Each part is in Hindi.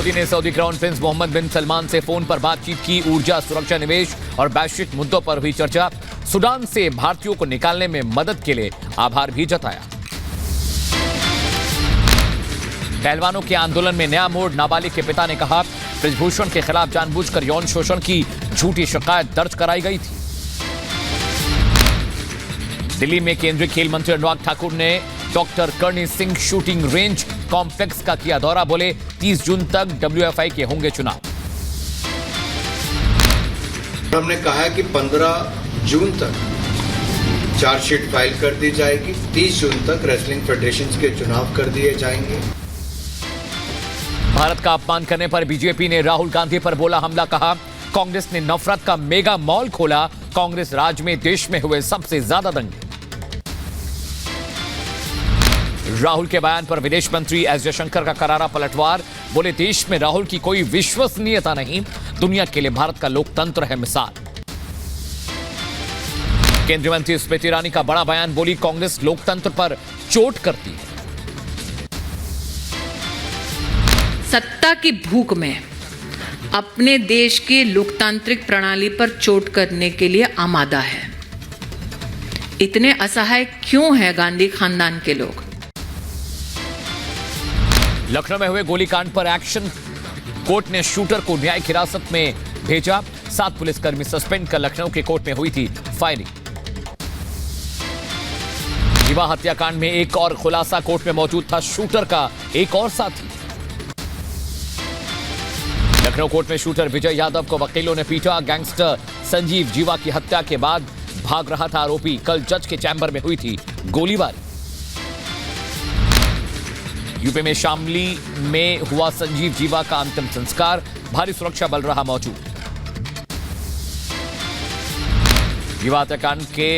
मोदी ने सऊदी क्राउन प्रिंस मोहम्मद बिन सलमान से फोन पर बातचीत की। ऊर्जा, सुरक्षा, निवेश और वैश्विक मुद्दों पर हुई चर्चा। सूडान से भारतीयों को निकालने में मदद के लिए आभार भी जताया। पहलवानों के आंदोलन में नया मोड़। नाबालिग के पिता ने कहा, ब्रजभूषण के खिलाफ जानबूझकर यौन शोषण की झूठी शिकायत दर्ज कराई गई थी। दिल्ली में केंद्रीय खेल मंत्री अनुराग ठाकुर ने doctor Karni Singh shooting range complex का किया दौरा। बोले, 30 जून तक WFI के होंगे चुनाव। हमने कहा है कि 15 जून तक चार्जशीट फाइल कर दी जाएगी। 30 जून तक रेसलिंग फेडरेशन के चुनाव कर दिए जाएंगे। भारत का अपमान करने पर बीजेपी ने राहुल गांधी पर बोला हमला। कहा, कांग्रेस ने नफरत का मेगा मॉल खोला। कांग्रेस राज में देश में हुए सबसे ज्यादा दंगे। राहुल के बयान पर विदेश मंत्री एस जयशंकर का करारा पलटवार। बोले, देश में राहुल की कोई विश्वसनीयता नहीं। दुनिया के लिए भारत का लोकतंत्र है मिसाल। केंद्रीय मंत्री स्मृति ईरानी का बड़ा बयान। बोली, कांग्रेस लोकतंत्र पर चोट करती है। सत्ता की भूख में अपने देश के लोकतांत्रिक प्रणाली पर चोट करने के लिए आमादा है। इतने असहाय क्यों हैं गांधी खानदान के लोग? लखनऊ में हुए गोलीकांड पर एक्शन। कोर्ट ने शूटर को न्यायिक हिरासत में भेजा। 7 पुलिसकर्मी सस्पेंड कर लखनऊ के कोर्ट में हुई थी फायरिंग। युवा हत्याकांड में एक और खुलासा। कोर्ट में मौजूद था शूटर का एक और साथी। लखनऊ कोर्ट में शूटर विजय यादव को वकीलों ने पीटा। गैंगस्टर संजीव जीवा की हत्या के बाद भाग रहा था आरोपी। कल जज के चैम्बर में हुई थी गोलीबारी। यूपी में शामली में हुआ संजीव जीवा का अंतिम संस्कार। भारी सुरक्षा बल रहा मौजूद। जीवा हत्याकांड के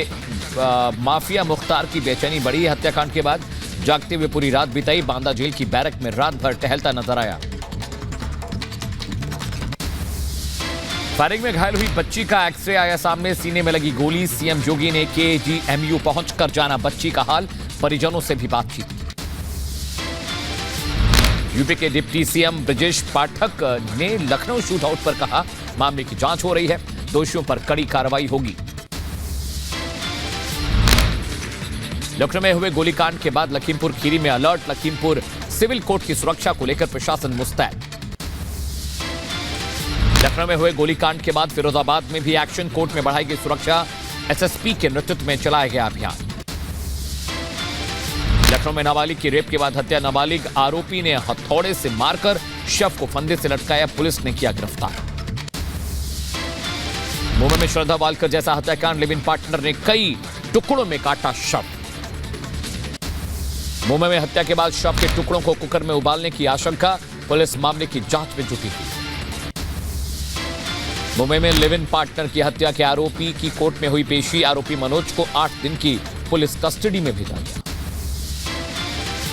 माफिया मुख्तार की बेचैनी बढ़ी। हत्याकांड के बाद जागते हुए पूरी रात बिताई। बांदा जेल की बैरक में रात भर टहलता नजर आया। फायरिंग में घायल हुई बच्ची का एक्सरे आया सामने। सीने में लगी गोली। सीएम योगी ने KGMU पहुंचकर जाना बच्ची का हाल। परिजनों से भी बातचीत की। यूपी के डिप्टी सीएम ब्रजेश पाठक ने लखनऊ शूटआउट पर कहा, मामले की जांच हो रही है। दोषियों पर कड़ी कार्रवाई होगी। लखनऊ में हुए गोलीकांड के बाद लखीमपुर खीरी में अलर्ट। लखीमपुर सिविल कोर्ट की सुरक्षा को लेकर प्रशासन मुस्तैद। लखनऊ में हुए गोलीकांड के बाद फिरोजाबाद में भी एक्शन। कोर्ट में बढ़ाई गई सुरक्षा। SSP के नेतृत्व में चलाया गया अभियान। लखनऊ में नाबालिग की रेप के बाद हत्या। नाबालिग आरोपी ने हथौड़े से मारकर शव को फंदे से लटकाया। पुलिस ने किया गिरफ्तार। मुंबई में श्रद्धा वालकर जैसा हत्याकांड। लिव इन पार्टनर ने कई टुकड़ों में काटा शव। मुंबई में हत्या के बाद शव के टुकड़ों को कुकर में उबालने की आशंका। पुलिस मामले की जांच में जुटी थी। मुंबई में लिव इन पार्टनर की हत्या के आरोपी की कोर्ट में हुई पेशी। आरोपी मनोज को 8 दिन की पुलिस कस्टडी में भेजा गया।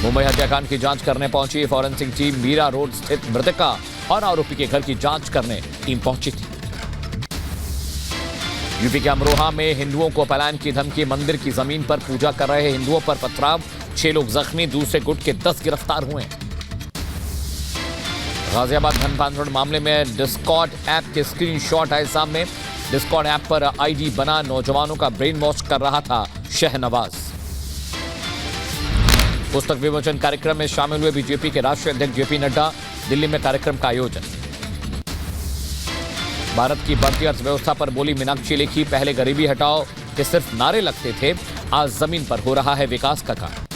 मुंबई हत्याकांड की जांच करने पहुंची फॉरेंसिक टीम। मीरा रोड स्थित मृतका और आरोपी के घर की जांच करने टीम पहुंची थी। यूपी के अमरोहा में हिंदुओं को पलायन की धमकी। मंदिर की जमीन पर पूजा कर रहे हिंदुओं पर पथराव। 6 लोग जख्मी। दूसरे गुट के 10 गिरफ्तार हुए। गाजियाबाद धन पांचड़ मामले में डिस्कॉर्ड ऐप के स्क्रीनशॉट आए सामने। डिस्कॉर्ड ऐप पर आईडी बना नौजवानों का ब्रेन वॉश कर रहा था शहनवाज। पुस्तक विमोचन कार्यक्रम में शामिल हुए बीजेपी के राष्ट्रीय अध्यक्ष जेपी नड्डा। दिल्ली में कार्यक्रम का आयोजन। भारत की बढ़ती अर्थव्यवस्था पर बोली मीनाक्षी लेखी, पहले गरीबी हटाओ के सिर्फ नारे लगते थे, आज जमीन पर हो रहा है विकास का काम।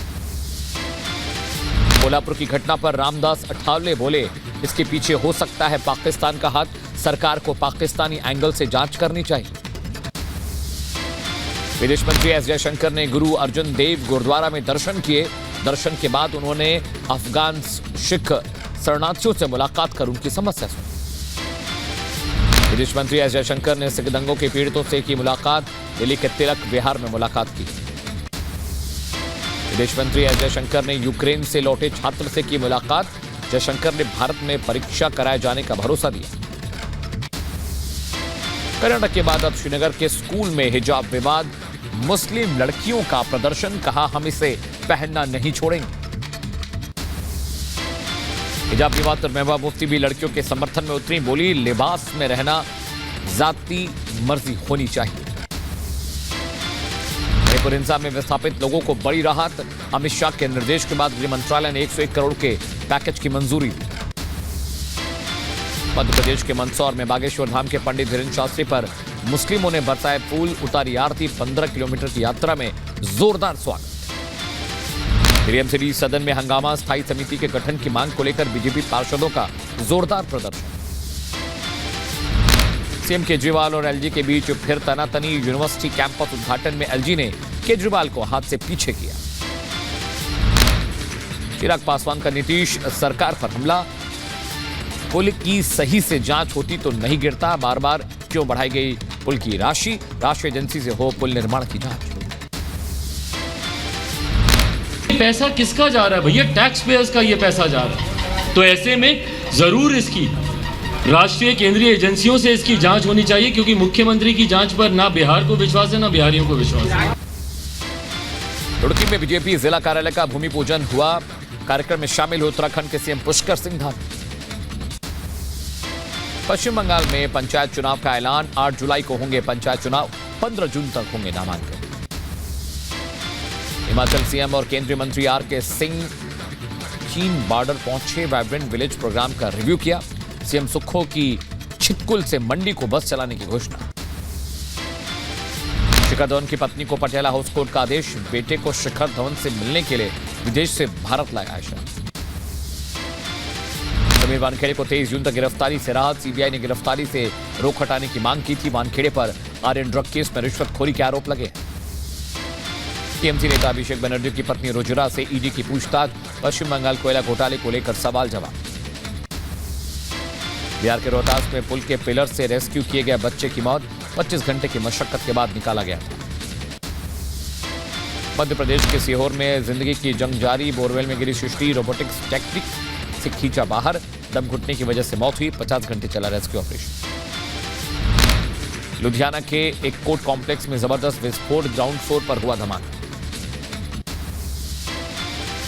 कोल्हापुर की घटना पर रामदास अठावले बोले, इसके पीछे हो सकता है पाकिस्तान का हाथ। सरकार को पाकिस्तानी एंगल से जांच करनी चाहिए। विदेश मंत्री एस जयशंकर ने गुरु अर्जुन देव गुरुद्वारा में दर्शन किए। दर्शन के बाद उन्होंने अफगान सिख शरणार्थियों से मुलाकात कर उनकी समस्या सुनी। विदेश मंत्री एस जयशंकर ने सिख दंगों के पीड़ितों से की मुलाकात। दिल्ली के तिलक विहार में मुलाकात की। विदेश मंत्री एस जयशंकर ने यूक्रेन से लौटे छात्र से की मुलाकात। जयशंकर ने भारत में परीक्षा कराए जाने का भरोसा दिया। कर्नाटक के बाद अब श्रीनगर के स्कूल में हिजाब विवाद। मुस्लिम लड़कियों का प्रदर्शन, कहा हम इसे पहनना नहीं छोड़ेंगे। हिजाब विवाद पर महबूबा मुफ्ती भी लड़कियों के समर्थन में उतरी, बोली लिबास में रहना जाती मर्जी होनी चाहिए। मणिपुर हिंसा में विस्थापित लोगों को बड़ी राहत, अमित शाह के निर्देश के बाद गृह मंत्रालय ने 101 करोड़ के पैकेज की मंजूरी दी। मध्य प्रदेश के मंदसौर में बागेश्वर धाम के पंडित धीरेन्द्र शास्त्री पर मुस्लिमों ने बरसाए फूल, उतारी आरती, 15 किलोमीटर की यात्रा में जोरदार स्वागत। टीएमसी सदन में हंगामा, स्थायी समिति के गठन की मांग को लेकर बीजेपी पार्षदों का जोरदार प्रदर्शन। सीएम केजरीवाल और एलजी के बीच फिर तनातनी, यूनिवर्सिटी कैंपस उद्घाटन में एलजी ने केजरीवाल को हाथ से पीछे किया। चिराग पासवान का नीतीश सरकार पर हमला, पुल की सही से जांच होती तो नहीं गिरता, बार बार क्यों बढ़ाई गई पुल की राशि, राष्ट्रीय एजेंसी से हो पुल निर्माण की जांच। पैसा किसका जा रहा है भैया? टैक्स पेयर्स का ये पैसा जा रहा है। तो ऐसे में जरूर इसकी राष्ट्रीय केंद्रीय एजेंसियों से इसकी जांच होनी चाहिए, क्योंकि मुख्यमंत्री की जांच पर ना बिहार को विश्वास है ना बिहारियों को विश्वास है। रुड़की में बीजेपी जिला कार्यालय का भूमि पूजन हुआ, कार्यक्रम में शामिल हुए उत्तराखंड के सीएम पुष्कर सिंह धामी। पश्चिम बंगाल में पंचायत चुनाव का ऐलान, 8 जुलाई को होंगे पंचायत चुनाव, 15 जून तक होंगे नामांकन। हिमाचल सीएम और केंद्रीय मंत्री आर.के. सिंह चीन बॉर्डर पहुंचे, वाइब्रेंट विलेज प्रोग्राम का रिव्यू किया। सीएम सुक्खू की छितकुल से मंडी को बस चलाने की घोषणा। शिखर धवन की पत्नी को पटियाला हाउस कोर्ट का आदेश, बेटे को शिखर धवन से मिलने के लिए विदेश से भारत लाया आयशा। समीर वानखेड़े को 23 जून तक गिरफ्तारी से राहत, सीबीआई ने गिरफ्तारी से रोक हटाने की मांग की थी। वानखेड़े पर आर्यन ड्रग केस में रिश्वतखोरी के आरोप लगे। टीएमसी नेता अभिषेक बनर्जी की पत्नी रुजिरा से ईडी की पूछताछ, पश्चिम बंगाल कोयला घोटाले को लेकर सवाल जवाब। बिहार के रोहतास में पुल के पिलर से रेस्क्यू किए गए बच्चे की मौत, 25 घंटे की मशक्कत के बाद निकाला गया था। मध्य प्रदेश के सीहोर में जिंदगी की जंग जारी, बोरवेल में गिरी सृष्टि, रोबोटिक्स टेक्निक से खींचा बाहर, दम घुटने की वजह से मौत हुई, 50 घंटे चला रेस्क्यू ऑपरेशन। लुधियाना के एक कोर्ट कॉम्प्लेक्स में जबरदस्त विस्फोट, ग्राउंड फ्लोर पर हुआ धमाका।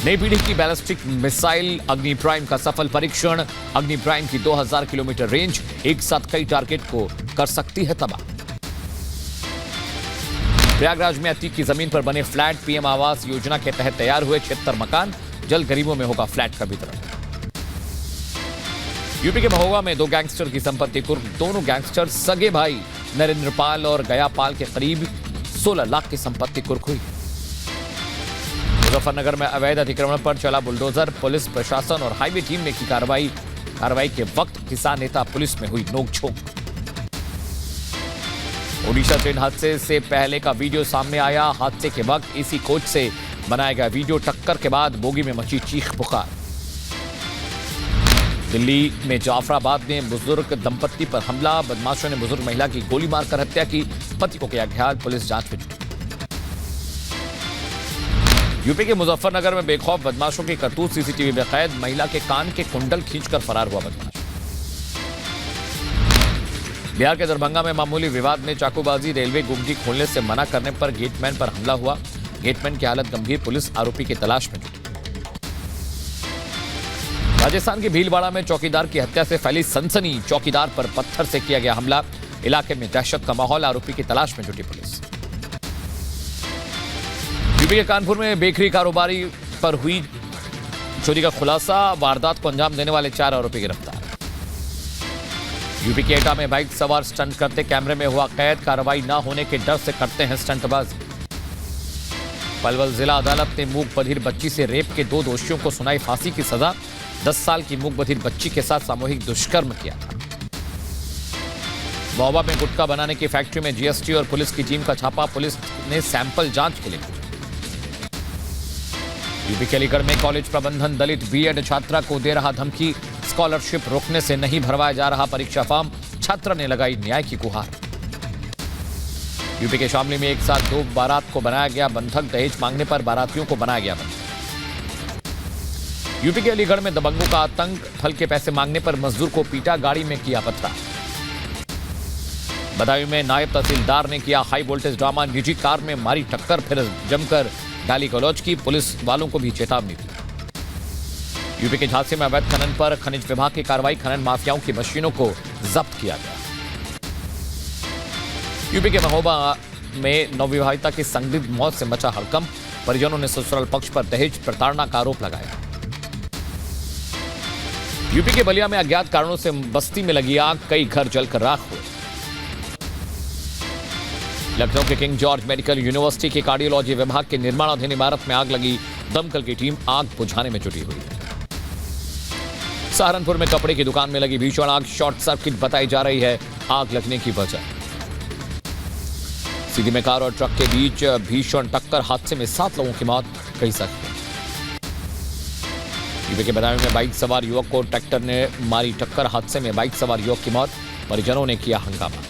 नई पीढ़ी की बैलिस्टिक मिसाइल अग्नि प्राइम का सफल परीक्षण, अग्नि प्राइम की 2000 किलोमीटर रेंज एक साथ कई टारगेट को कर सकती है तबाह। प्रयागराज में अतीक की जमीन पर बने फ्लैट, पीएम आवास योजना के तहत तैयार हुए 76 मकान, जल्द गरीबों में होगा फ्लैट का वितरण। यूपी के महोबा में 2 गैंगस्टर की संपत्ति कुर्क, दोनों गैंगस्टर सगे भाई नरेंद्र पाल और गया पाल के करीब 16 लाख की संपत्ति कुर्क हुई। मुजफ्फरनगर में अवैध अतिक्रमण पर चला बुलडोजर, पुलिस प्रशासन और हाईवे टीम ने की कार्रवाई के वक्त किसान नेता पुलिस में हुई नोकझोंक। ओडिशा ट्रेन हादसे से पहले का वीडियो सामने आया, हादसे के वक्त एसी कोच से बनाया गया वीडियो, टक्कर के बाद बोगी में मची चीख पुकार। दिल्ली में जाफराबाद में बुजुर्ग दंपत्ति पर हमला, बदमाशों ने बुजुर्ग महिला की गोली मारकर हत्या की, पति को किया घायल, पुलिस जांच में जुटी। यूपी के मुजफ्फरनगर में बेखौफ बदमाशों की करतूत सीसीटीवी में कैद, महिला के कान के कुंडल खींचकर फरार हुआ बदमाश। बिहार के दरभंगा में मामूली विवाद में चाकूबाजी, रेलवे गुमटी खोलने से मना करने पर गेटमैन पर हमला हुआ, गेटमैन की हालत गंभीर, पुलिस आरोपी की तलाश में जुटी। राजस्थान के भीलवाड़ा में चौकीदार की हत्या से फैली सनसनी, चौकीदार पर पत्थर से किया गया हमला, इलाके में दहशत का माहौल, आरोपी की तलाश में जुटी पुलिस। यूपी के कानपुर में बेकरी कारोबारी पर हुई चोरी का खुलासा, वारदात को अंजाम देने वाले 4 आरोपी गिरफ्तार। यूपी के एटा में बाइक सवार स्टंट करते कैमरे में हुआ कैद, कार्रवाई न होने के डर से करते हैं स्टंटबाजी। पलवल जिला अदालत ने मूक बधिर बच्ची से रेप के 2 दोषियों को सुनाई फांसी की सजा, 10 साल की मूक बधिर बच्ची के साथ सामूहिक दुष्कर्म किया था। महोबा में गुटखा बनाने की फैक्ट्री में जीएसटी और पुलिस की टीम का छापा, पुलिस ने सैंपल जांच के लिए। यूपी के अलीगढ़ में कॉलेज प्रबंधन दलित बीएड छात्रा को दे रहा धमकी, स्कॉलरशिप रोकने से नहीं भरवाया जा रहा परीक्षा फॉर्म, छात्रा ने लगाई न्याय की गुहार। यूपी के शामली में एक साथ 2 बारात को बनाया गया बंधक, दहेज मांगने पर बारातियों को बनाया गया बंधक। यूपी के अलीगढ़ में दबंगों का आतंक, फल के पैसे मांगने पर मजदूर को पीटा, गाड़ी में किया पथराव। बदायूं में नायब तहसीलदार ने किया हाई वोल्टेज ड्रामा, निजी कार में मारी टक्कर, फिर जमकर गाली गलौज की, पुलिस वालों को भी चेतावनी दी। यूपी के झांसी में अवैध खनन पर खनिज विभाग की कार्रवाई, खनन माफियाओं की मशीनों को जब्त किया गया। यूपी के महोबा में नवविवाहिता की संदिग्ध मौत से मचा हड़कंप, परिजनों ने ससुराल पक्ष पर दहेज प्रताड़ना का आरोप लगाया। यूपी के बलिया में अज्ञात कारणों से बस्ती में लगी आग, कई घर जलकर राख हुए। लखनऊ के किंग जॉर्ज मेडिकल यूनिवर्सिटी के कार्डियोलॉजी विभाग के निर्माणाधीन इमारत में आग लगी, दमकल की टीम आग बुझाने में जुटी हुई है। सहारनपुर में कपड़े की दुकान में लगी भीषण आग, शॉर्ट सर्किट बताई जा रही है आग लगने की वजह। सीधी में कार और ट्रक के बीच भीषण टक्कर, हादसे में 7 लोगों की मौत, कई जख्मी। यूपी के बदायूं में बाइक सवार युवक को ट्रैक्टर ने मारी टक्कर, हादसे में बाइक सवार युवक की मौत, परिजनों ने किया हंगामा।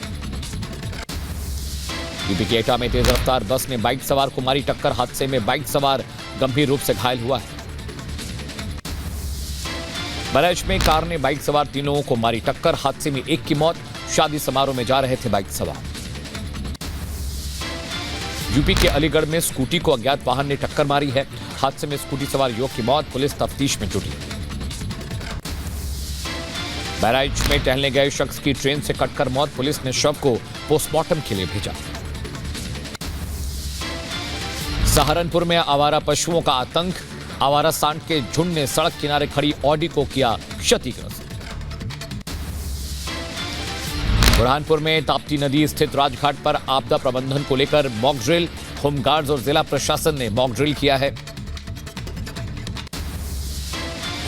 यूपी के एटा में तेज रफ्तार बस ने बाइक सवार को मारी टक्कर, हादसे में बाइक सवार गंभीर रूप से घायल हुआ है। बहराइच में कार ने बाइक सवार 3 लोगों को मारी टक्कर, हादसे में एक की मौत, शादी समारोह में जा रहे थे बाइक सवार। यूपी के अलीगढ़ में स्कूटी को अज्ञात वाहन ने टक्कर मारी है, हादसे में स्कूटी सवार युवक की मौत, पुलिस तफ्तीश में जुटी। बहराइच में टहलने गए शख्स की ट्रेन से कटकर मौत, पुलिस ने शव को पोस्टमार्टम के लिए भेजा। सहारनपुर में आवारा पशुओं का आतंक, आवारा सांड के झुंड ने सड़क किनारे खड़ी ऑडी को किया क्षतिग्रस्त। बुरहानपुर में ताप्ती नदी स्थित राजघाट पर आपदा प्रबंधन को लेकर मॉक ड्रिल, होमगार्ड्स और जिला प्रशासन ने मॉक ड्रिल किया है।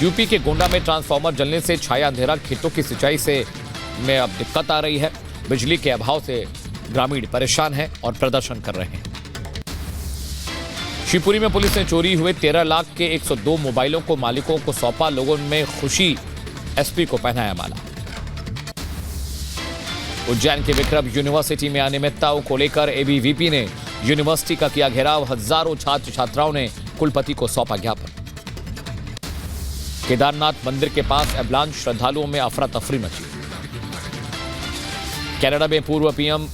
यूपी के गोंडा में ट्रांसफार्मर जलने से छाया अंधेरा, खेतों की सिंचाई से में अब दिक्कत आ रही है। बिजली के अभाव से ग्रामीण परेशान हैं और प्रदर्शन कर रहे हैं। शिवपुरी में पुलिस ने चोरी हुए 13 लाख के 102 मोबाइलों को मालिकों को सौंपा, लोगों में खुशी, एसपी को पहनाया माला। उज्जैन के विक्रम यूनिवर्सिटी में अनियमितताओं को लेकर एबीवीपी ने यूनिवर्सिटी का किया घेराव, हजारों छात्र छात्राओं ने कुलपति को सौंपा ज्ञापन। केदारनाथ मंदिर के पास एवलांच, श्रद्धालुओं में अफरा तफरी मची। कनाडा में पूर्व पीएम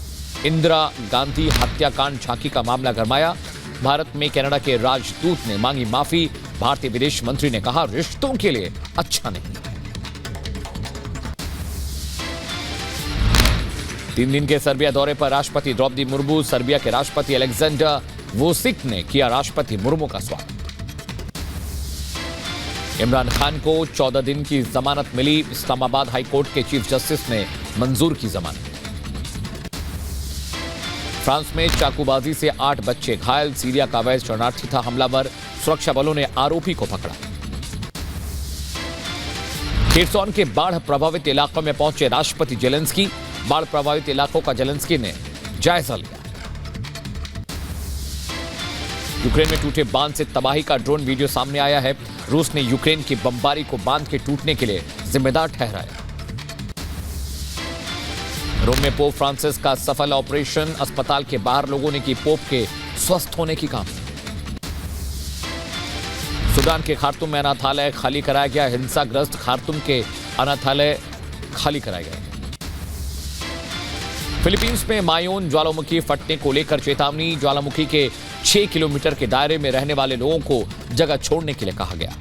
इंदिरा गांधी हत्याकांड झांकी का मामला गरमाया, भारत में कनाडा के राजदूत ने मांगी माफी, भारतीय विदेश मंत्री ने कहा रिश्तों के लिए अच्छा नहीं। 3 दिन के सर्बिया दौरे पर राष्ट्रपति द्रौपदी मुर्मू, सर्बिया के राष्ट्रपति अलेक्जेंडर वुसिक ने किया राष्ट्रपति मुर्मू का स्वागत। इमरान खान को 14 दिन की जमानत मिली, इस्लामाबाद हाई कोर्ट के चीफ जस्टिस ने मंजूर की जमानत। फ्रांस में चाकूबाजी से 8 बच्चे घायल, सीरिया का अवैध शरणार्थी था हमलावर, सुरक्षा बलों ने आरोपी को पकड़ा। खेरसौन के बाढ़ प्रभावित इलाकों में पहुंचे राष्ट्रपति जेलेंस्की, बाढ़ प्रभावित इलाकों का जेलेंस्की ने जायजा लिया। यूक्रेन में टूटे बांध से तबाही का ड्रोन वीडियो सामने आया है, रूस ने यूक्रेन की बमबारी को बांध के टूटने के लिए जिम्मेदार ठहराया। रोम में पोप फ्रांसिस का सफल ऑपरेशन, अस्पताल के बाहर लोगों ने की पोप के स्वस्थ होने की कामना। सूडान के खार्तूम में अनाथालय खाली कराया गया, हिंसाग्रस्त खार्तूम के अनाथालय खाली कराए गए। फिलीपींस में मायोन ज्वालामुखी फटने को लेकर चेतावनी, ज्वालामुखी के 6 किलोमीटर के दायरे में रहने वाले लोगों को जगह छोड़ने के लिए कहा गया।